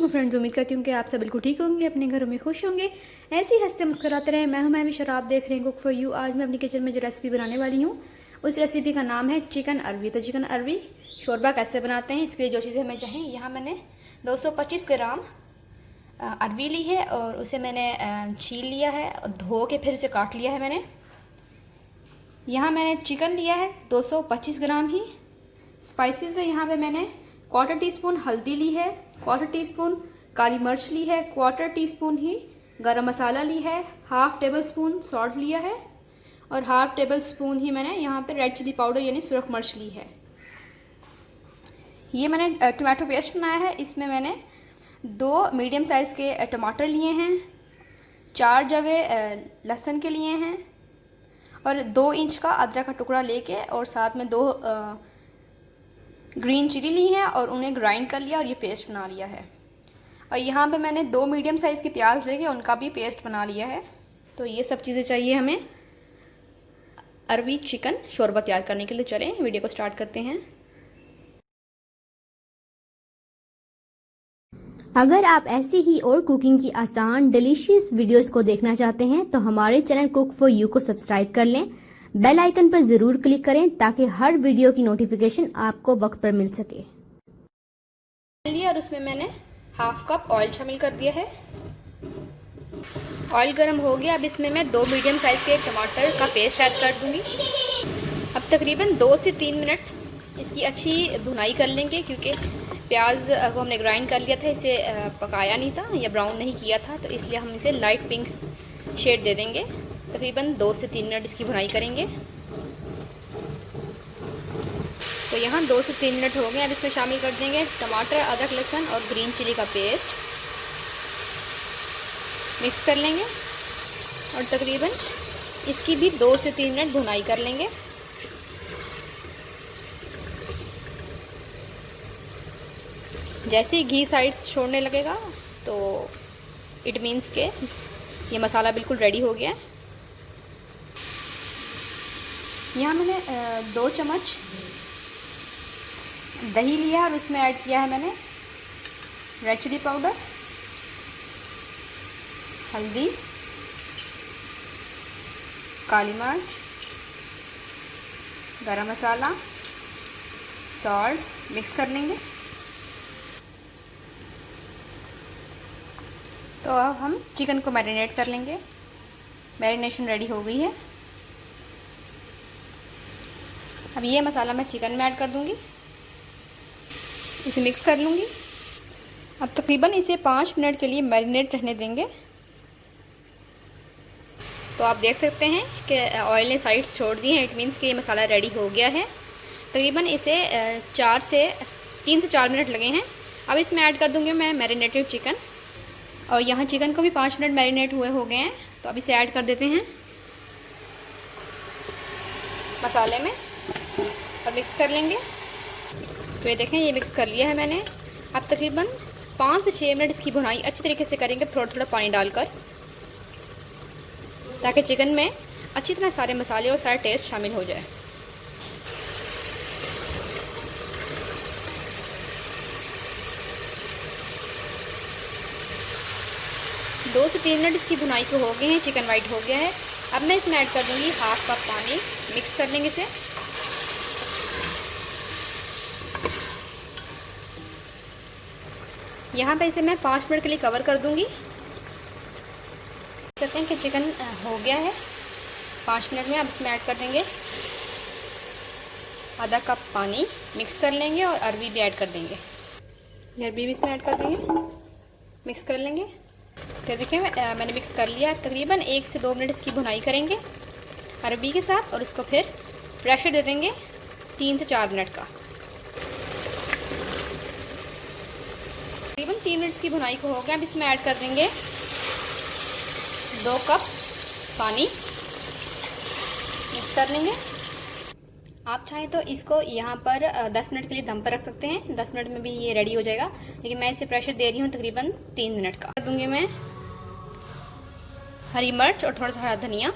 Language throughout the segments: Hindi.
वालेकुम फ्रेंड्स, उम्मीद करती हूँ कि आप सब बिल्कुल ठीक होंगे, अपने घरों में खुश होंगे, ऐसे ही हंसते मुस्कुराते रहें। मैं भी शराब देख रहे हैं कुक फॉर यू। आज मैं अपनी किचन में जो रेसिपी बनाने वाली हूँ उस रेसिपी का नाम है चिकन अरवी। तो चिकन अरवी शोरबा कैसे बनाते हैं, इसके लिए जो चीज़ें हमें चाहिए, यहाँ मैंने 225 ग्राम अरवी ली है और उसे मैंने छील लिया है और धो के फिर उसे काट लिया है मैंने। यहाँ मैंने चिकन लिया है 225 ग्राम ही। स्पाइसेस में यहाँ पे मैंने 1/4 टीस्पून हल्दी ली है, 1/4 टीस्पून काली मिर्च ली है, 1/4 टीस्पून ही गरम मसाला ली है, 1/2 टेबल स्पून सॉल्ट लिया है और 1/2 टेबल स्पून ही मैंने यहाँ पे रेड चिली पाउडर यानी सुरख मिर्च ली है। ये मैंने टमाटो पेस्ट बनाया है। इसमें मैंने 2 मीडियम साइज़ के टमाटर लिए हैं, 4 जवे लहसुन के लिए हैं और 2 इंच का अदरक का टुकड़ा लेके और साथ में 2 ग्रीन चिली ली है और उन्हें ग्राइंड कर लिया और ये पेस्ट बना लिया है। और यहाँ पे मैंने 2 मीडियम साइज़ के प्याज लेके उनका भी पेस्ट बना लिया है। तो ये सब चीज़ें चाहिए हमें अरवी चिकन शोरबा तैयार करने के लिए। चलें वीडियो को स्टार्ट करते हैं। अगर आप ऐसी ही और कुकिंग की आसान डिलीशियस वीडियोस को देखना चाहते हैं तो हमारे चैनल कुक फॉर यू को सब्सक्राइब कर लें। बेल आइकन पर जरूर क्लिक करें ताकि हर वीडियो की नोटिफिकेशन आपको वक्त पर मिल सके। और उसमें मैंने 1/2 कप ऑयल शामिल कर दिया है। ऑयल गर्म हो गया। अब इसमें मैं 2 मीडियम साइज़ के टमाटर का पेस्ट ऐड कर दूंगी। अब तकरीबन 2 से 3 मिनट इसकी अच्छी भुनाई कर लेंगे, क्योंकि प्याज को हमने ग्राइंड कर लिया था, इसे पकाया नहीं था या ब्राउन नहीं किया था, तो इसलिए हम इसे लाइट पिंक शेड दे देंगे। तकरीबन 2 से 3 मिनट इसकी भुनाई करेंगे। तो यहाँ 2 से 3 मिनट हो गए। अब इसमें शामिल कर देंगे टमाटर, अदरक, लहसुन और ग्रीन चिली का पेस्ट। मिक्स कर लेंगे और तकरीबन इसकी भी 2 से 3 मिनट भुनाई कर लेंगे। जैसे ही घी साइड्स छोड़ने लगेगा तो इट मीन्स के ये मसाला बिल्कुल रेडी हो गया है। यहाँ मैंने 2 चम्मच दही लिया और उसमें ऐड किया है मैंने रेड चिली पाउडर, हल्दी, काली मिर्च, गरम मसाला, सॉल्ट। मिक्स कर लेंगे। तो अब हम चिकन को मैरिनेट कर लेंगे। मैरिनेशन रेडी हो गई है। अब ये मसाला मैं चिकन में ऐड कर दूंगी, इसे मिक्स कर लूँगी। अब तकरीबन इसे 5 मिनट के लिए मैरिनेट रहने देंगे। तो आप देख सकते हैं कि ऑयल ने साइड्स छोड़ दी हैं, इट मीन्स कि ये मसाला रेडी हो गया है। तकरीबन इसे 3 से 4 मिनट लगे हैं। अब इसमें ऐड कर दूंगी मैं मैरिनेटेड चिकन, और यहाँ चिकन को भी 5 मिनट मैरिनेट हुए हो गए हैं। तो अब इसे ऐड कर देते हैं मसाले में और मिक्स कर लेंगे। तो ये देखें, ये मिक्स कर लिया है मैंने। अब तकरीबन 5 से 6 मिनट इसकी भुनाई अच्छी तरीके से करेंगे, थोड़ा थोड़ा पानी डालकर, ताकि चिकन में अच्छी तरह सारे मसाले और सारा टेस्ट शामिल हो जाए। दो से 3 मिनट इसकी भुनाई को हो गए हैं, चिकन वाइट हो गया है। अब मैं इसमें ऐड कर दूंगी 1/2 कप पानी। मिक्स कर लेंगे इसे। यहाँ पे इसे मैं 5 मिनट के लिए कवर कर दूंगी। देख सकते हैं कि चिकन हो गया है 5 मिनट में। अब इसमें ऐड कर देंगे आधा कप पानी। मिक्स कर लेंगे और अरवी भी ऐड कर देंगे। ये अरवी भी इसमें ऐड कर देंगे, मिक्स कर लेंगे। तो देखिए मैंने मिक्स कर लिया। तकरीबन 1 से 2 मिनट इसकी भुनाई करेंगे अरबी के साथ और इसको फिर प्रेशर दे देंगे 3 से 4 मिनट का। तकरीबन 3 मिनट की भुनाई को हो गया। अब इसमें ऐड कर देंगे 2 कप पानी। मिक्स कर लेंगे। आप चाहें तो इसको यहाँ पर 10 मिनट के लिए दम पर रख सकते हैं, 10 मिनट में भी ये रेडी हो जाएगा, लेकिन मैं इसे प्रेशर दे रही हूँ तकरीबन 3 मिनट का। कर दूंगी मैं हरी मिर्च और थोड़ा सा हरा धनिया।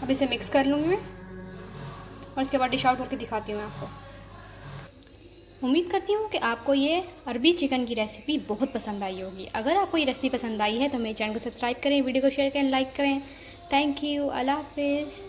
अब इसे मिक्स कर लूँगी मैं और इसके बाद डिश आउट करके दिखाती हूँ मैं आपको। उम्मीद करती हूँ कि आपको ये अरबी चिकन की रेसिपी बहुत पसंद आई होगी। अगर आपको ये रेसिपी पसंद आई है तो मेरे चैनल को सब्सक्राइब करें, वीडियो को शेयर करें, लाइक करें। थैंक यू, अल्लाह हाफिज़।